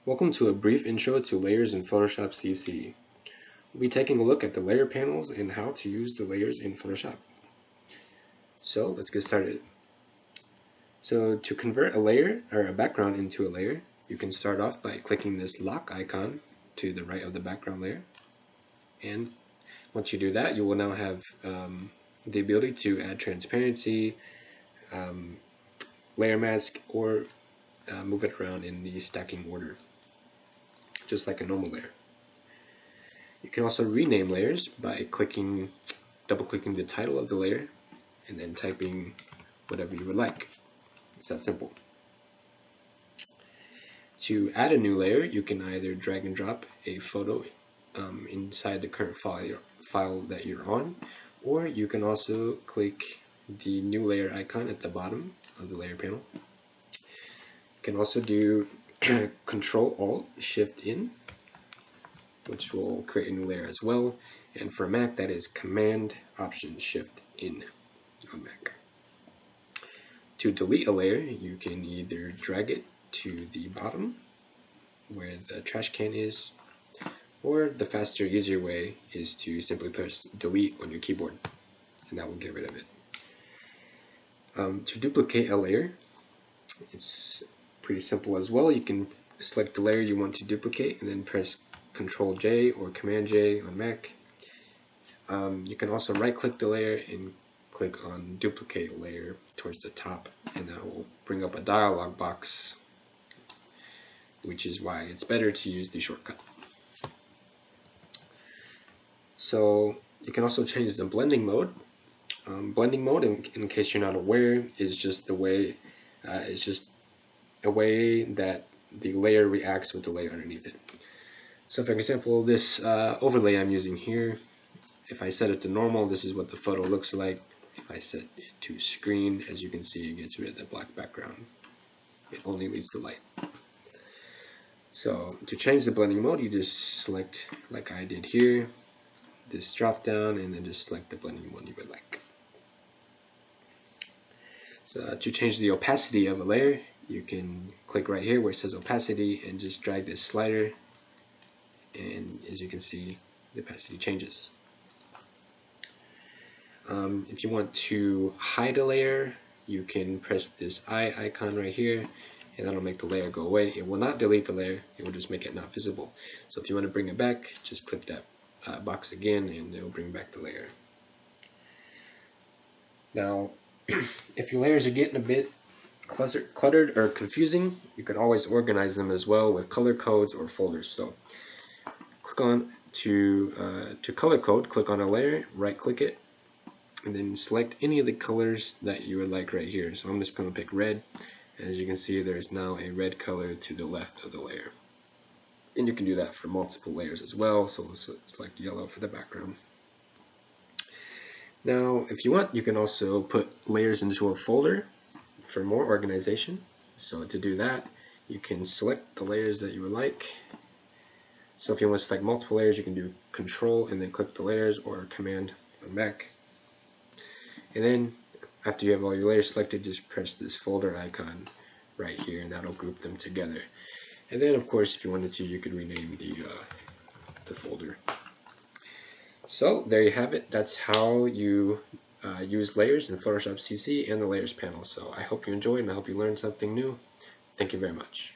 Welcome to a brief intro to layers in Photoshop CC. We'll be taking a look at the layer panels and how to use the layers in Photoshop. So let's get started. So to convert a layer or a background into a layer, you can start off by clicking this lock icon to the right of the background layer. And once you do that, you will now have the ability to add transparency, layer mask, or move it around in the stacking order, just like a normal layer. You can also rename layers by double-clicking the title of the layer and then typing whatever you would like. It's that simple. To add a new layer, you can either drag and drop a photo inside the current file that you're on, or you can also click the new layer icon at the bottom of the layer panel. You can also do Control-Alt-Shift-In, which will create a new layer as well, and for Mac that is Command-Option-Shift-In on Mac. To delete a layer, you can either drag it to the bottom where the trash can is, or the faster, easier way is to simply press delete on your keyboard, and that will get rid of it. To duplicate a layer, it's pretty simple as well. You can select the layer you want to duplicate and then press Control J or Command J on Mac. You can also right click the layer and click on duplicate layer towards the top, and that will bring up a dialog box, which is why it's better to use the shortcut. So you can also change the blending mode. Blending mode, in case you're not aware, is just a way that the layer reacts with the layer underneath it. So for example, this overlay I'm using here, if I set it to normal, this is what the photo looks like. If I set it to screen, as you can see, it gets rid of the black background. It only leaves the light. So to change the blending mode, you just select, like I did here, this drop down, and then just select the blending mode you would like. So to change the opacity of a layer, you can click right here where it says opacity and just drag this slider, and as you can see, the opacity changes. If you want to hide a layer, you can press this eye icon right here, and that'll make the layer go away. It will not delete the layer, it will just make it not visible. So if you want to bring it back, just click that box again and it will bring back the layer. Now, if your layers are getting a bit cluttered or confusing, you can always organize them as well with color codes or folders. So click on to color code, click on a layer, right click it, and then select any of the colors that you would like right here. So I'm just going to pick red. As you can see, there's now a red color to the left of the layer. And you can do that for multiple layers as well, so select yellow for the background. Now, if you want, you can also put layers into a folder for more organization. So to do that, you can select the layers that you would like. So if you want to select multiple layers, you can do Control and then click the layers, or Command on Mac. And then after you have all your layers selected, just press this folder icon right here, and that'll group them together. And then, of course, if you wanted to, you could rename the folder. So there you have it. That's how you use layers in Photoshop CC and the layers panel. So I hope you enjoyed, and I hope you learned something new. Thank you very much.